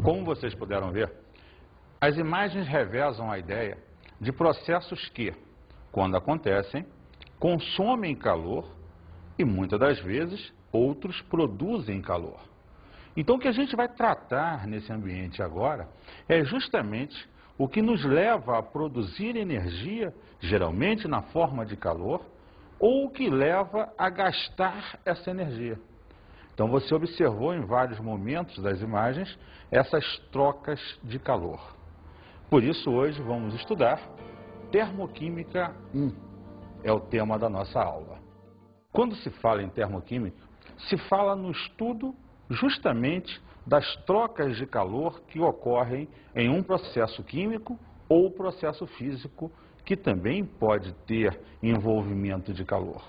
Como vocês puderam ver, as imagens revezam a ideia de processos que, quando acontecem, consomem calor e, muitas das vezes, outros produzem calor. Então, o que a gente vai tratar nesse ambiente agora é justamente o que nos leva a produzir energia, geralmente na forma de calor, ou o que leva a gastar essa energia. Então, você observou em vários momentos das imagens essas trocas de calor. Por isso, hoje vamos estudar Termoquímica 1, é o tema da nossa aula. Quando se fala em termoquímica, se fala no estudo justamente das trocas de calor que ocorrem em um processo químico ou processo físico que também pode ter envolvimento de calor.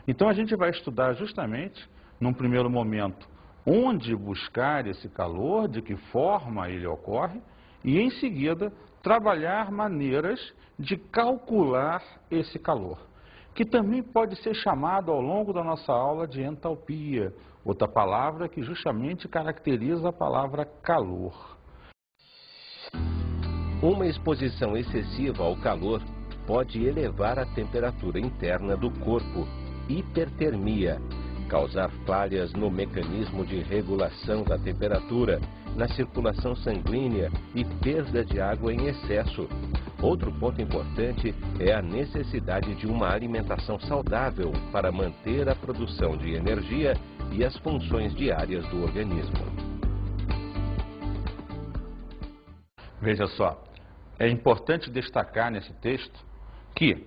Então a gente vai estudar justamente, num primeiro momento, onde buscar esse calor, de que forma ele ocorre, e em seguida trabalhar maneiras de calcular esse calor, que também pode ser chamado ao longo da nossa aula de entalpia, outra palavra que justamente caracteriza a palavra calor. Uma exposição excessiva ao calor pode elevar a temperatura interna do corpo, hipertermia, causar falhas no mecanismo de regulação da temperatura, na circulação sanguínea e perda de água em excesso. Outro ponto importante é a necessidade de uma alimentação saudável para manter a produção de energia e as funções diárias do organismo. Veja só, é importante destacar nesse texto que,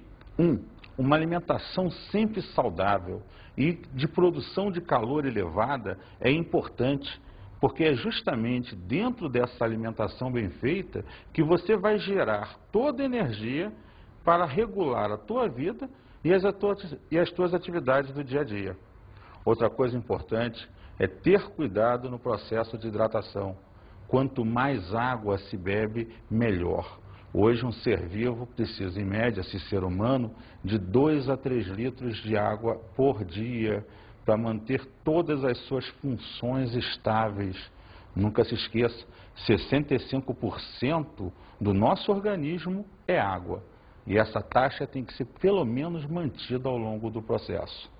uma alimentação sempre saudável e de produção de calor elevada é importante, porque é justamente dentro dessa alimentação bem feita que você vai gerar toda a energia para regular a tua vida e as tuas atividades do dia a dia. Outra coisa importante é ter cuidado no processo de hidratação. Quanto mais água se bebe, melhor. Hoje um ser vivo precisa, em média, se ser humano, de 2 a 3 litros de água por dia para manter todas as suas funções estáveis. Nunca se esqueça, 65% do nosso organismo é água. E essa taxa tem que ser pelo menos mantida ao longo do processo.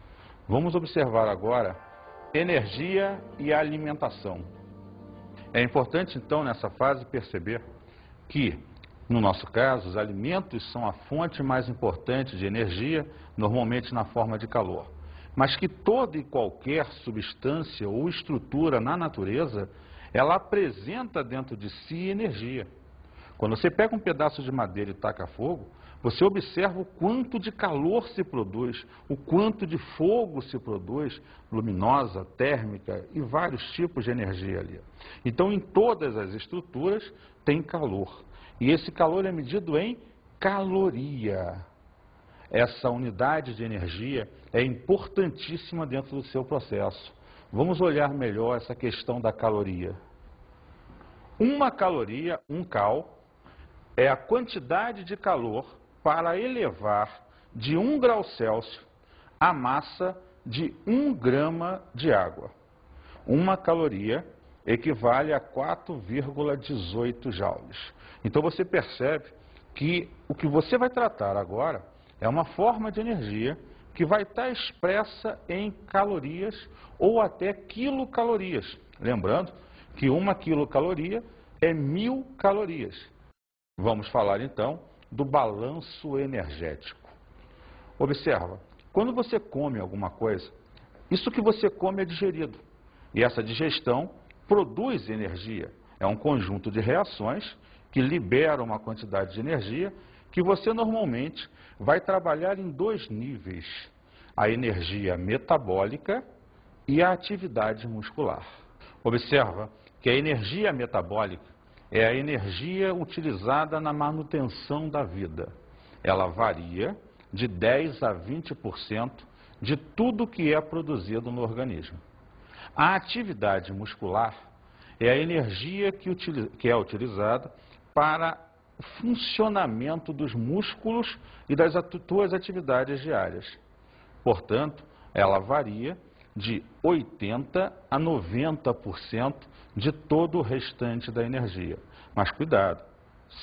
Vamos observar agora energia e alimentação. É importante, então, nessa fase, perceber que, no nosso caso, os alimentos são a fonte mais importante de energia, normalmente na forma de calor. Mas que toda e qualquer substância ou estrutura na natureza, ela apresenta dentro de si energia. Quando você pega um pedaço de madeira e taca fogo, você observa o quanto de calor se produz, o quanto de fogo se produz, luminosa, térmica e vários tipos de energia ali. Então, em todas as estruturas tem calor. E esse calor é medido em caloria. Essa unidade de energia é importantíssima dentro do seu processo. Vamos olhar melhor essa questão da caloria. Uma caloria, 1 cal, é a quantidade de calor para elevar de 1 grau Celsius a massa de 1 grama de água. 1 caloria equivale a 4,18 joules. Então você percebe que o que você vai tratar agora é uma forma de energia que vai estar expressa em calorias ou até quilocalorias. Lembrando que 1 quilocaloria é 1000 calorias. Vamos falar então do balanço energético. Observa, quando você come alguma coisa, isso que você come é digerido. E essa digestão produz energia. É um conjunto de reações que liberam uma quantidade de energia que você normalmente vai trabalhar em 2 níveis. A energia metabólica e a atividade muscular. Observa que a energia metabólica é a energia utilizada na manutenção da vida. Ela varia de 10 a 20% de tudo que é produzido no organismo. A atividade muscular é a energia que é utilizada para o funcionamento dos músculos e das tuas atividades diárias. Portanto, ela varia de 80% a 90% de todo o restante da energia. Mas cuidado,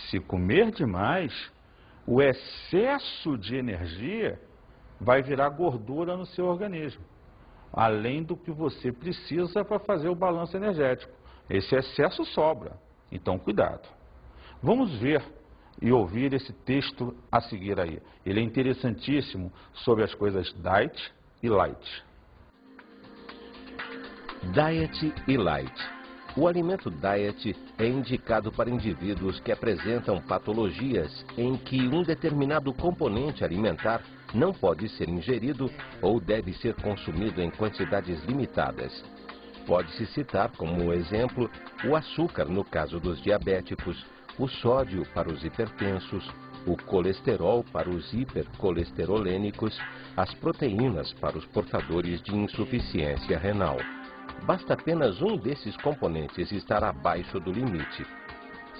se comer demais, o excesso de energia vai virar gordura no seu organismo, além do que você precisa para fazer o balanço energético. Esse excesso sobra, então cuidado. Vamos ver e ouvir esse texto a seguir aí. Ele é interessantíssimo sobre as coisas diet e light. Diet e light. O alimento diet é indicado para indivíduos que apresentam patologias em que um determinado componente alimentar não pode ser ingerido ou deve ser consumido em quantidades limitadas. Pode-se citar como exemplo o açúcar no caso dos diabéticos, o sódio para os hipertensos, o colesterol para os hipercolesterolênicos, as proteínas para os portadores de insuficiência renal. Basta apenas um desses componentes estar abaixo do limite.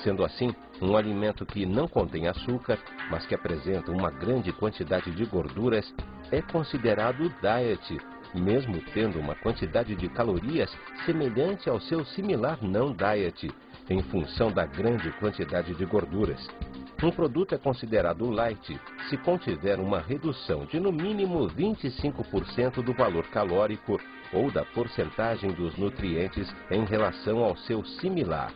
Sendo assim, um alimento que não contém açúcar, mas que apresenta uma grande quantidade de gorduras, é considerado diet, mesmo tendo uma quantidade de calorias semelhante ao seu similar não diet, em função da grande quantidade de gorduras. Um produto é considerado light se contiver uma redução de no mínimo 25% do valor calórico ou da porcentagem dos nutrientes em relação ao seu similar.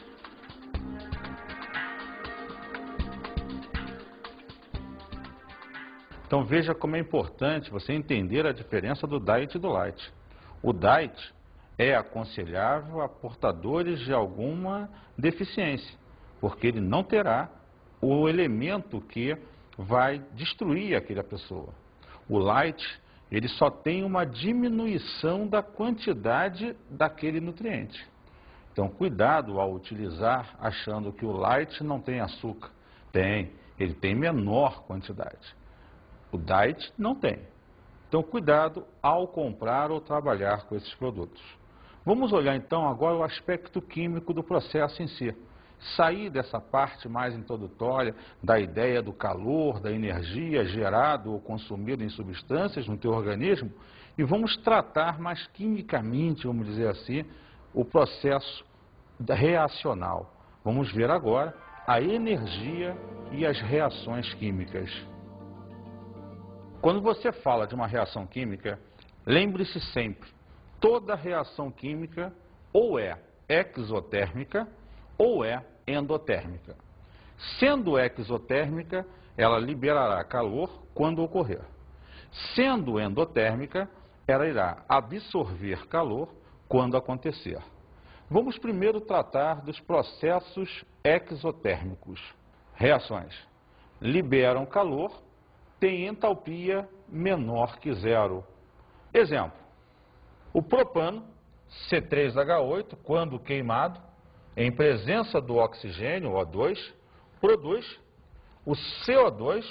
Então veja como é importante você entender a diferença do diet e do light. O diet é aconselhável a portadores de alguma deficiência, porque ele não terá o elemento que vai destruir aquela pessoa. O light, ele só tem uma diminuição da quantidade daquele nutriente. Então, cuidado ao utilizar achando que o light não tem açúcar. Tem, ele tem menor quantidade. O diet não tem. Então, cuidado ao comprar ou trabalhar com esses produtos. Vamos olhar então agora o aspecto químico do processo em si. Sair dessa parte mais introdutória da ideia do calor, da energia gerado ou consumido em substâncias no teu organismo e vamos tratar mais quimicamente, vamos dizer assim, o processo reacional. Vamos ver agora a energia e as reações químicas. Quando você fala de uma reação química, lembre-se sempre, toda reação química ou é exotérmica ou é endotérmica. Sendo exotérmica, ela liberará calor quando ocorrer. Sendo endotérmica, ela irá absorver calor quando acontecer. Vamos primeiro tratar dos processos exotérmicos. Reações. Liberam calor, têm entalpia menor que zero. Exemplo. O propano, C3H8, quando queimado, em presença do oxigênio, O2, produz o CO2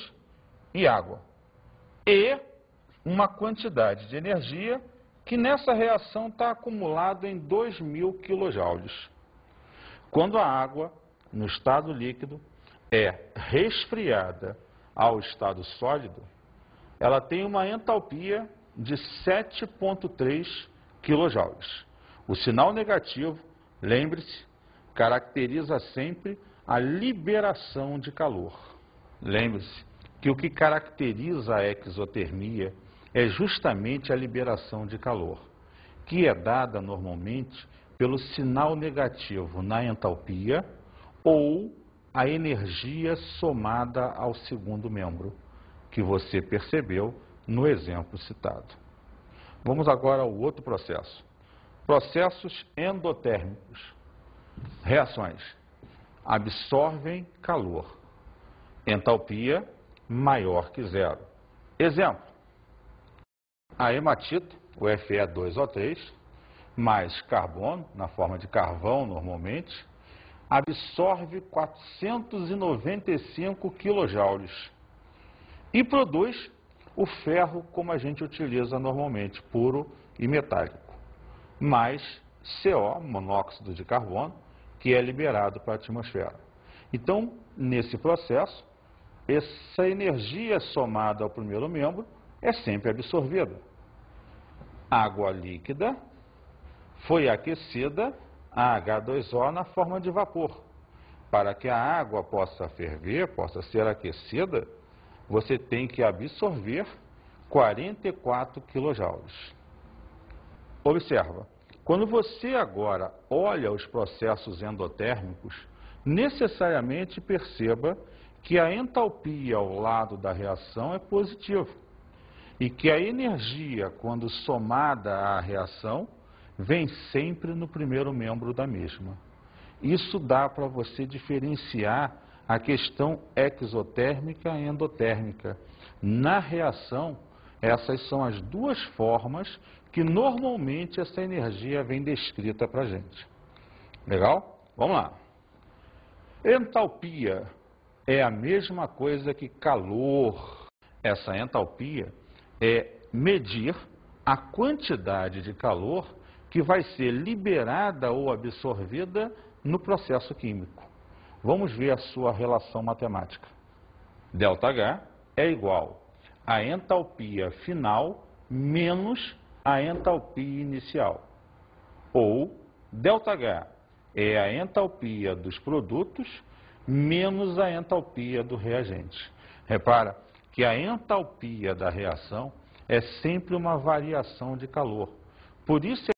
e água. E uma quantidade de energia que nessa reação está acumulada em 2.000 kJ. Quando a água, no estado líquido, é resfriada ao estado sólido, ela tem uma entalpia de 7,3 kJ. O sinal negativo, lembre-se, caracteriza sempre a liberação de calor. Lembre-se que o que caracteriza a exotermia é justamente a liberação de calor, que é dada normalmente pelo sinal negativo na entalpia ou a energia somada ao segundo membro, que você percebeu no exemplo citado. Vamos agora ao outro processo. Processos endotérmicos. Reações. Absorvem calor. Entalpia maior que zero. Exemplo. A hematita, o Fe2O3, mais carbono, na forma de carvão normalmente, absorve 495 kJ e produz o ferro como a gente utiliza normalmente, puro e metálico, mais CO, monóxido de carbono, que é liberado para a atmosfera. Então, nesse processo, essa energia somada ao primeiro membro é sempre absorvida. água líquida foi aquecida a H2O na forma de vapor. Para que a água possa ferver, possa ser aquecida, você tem que absorver 44 kJ. Observa, quando você agora olha os processos endotérmicos, necessariamente perceba que a entalpia ao lado da reação é positiva e que a energia, quando somada à reação, vem sempre no primeiro membro da mesma. Isso dá para você diferenciar a questão exotérmica e endotérmica. Na reação, essas são as duas formas que normalmente essa energia vem descrita para a gente. Legal? Vamos lá. Entalpia é a mesma coisa que calor. Essa entalpia é medir a quantidade de calor que vai ser liberada ou absorvida no processo químico. Vamos ver a sua relação matemática. ΔH é igual a entalpia final menos a entalpia inicial. Ou ΔH é a entalpia dos produtos menos a entalpia do reagente. Repara que a entalpia da reação é sempre uma variação de calor. Por isso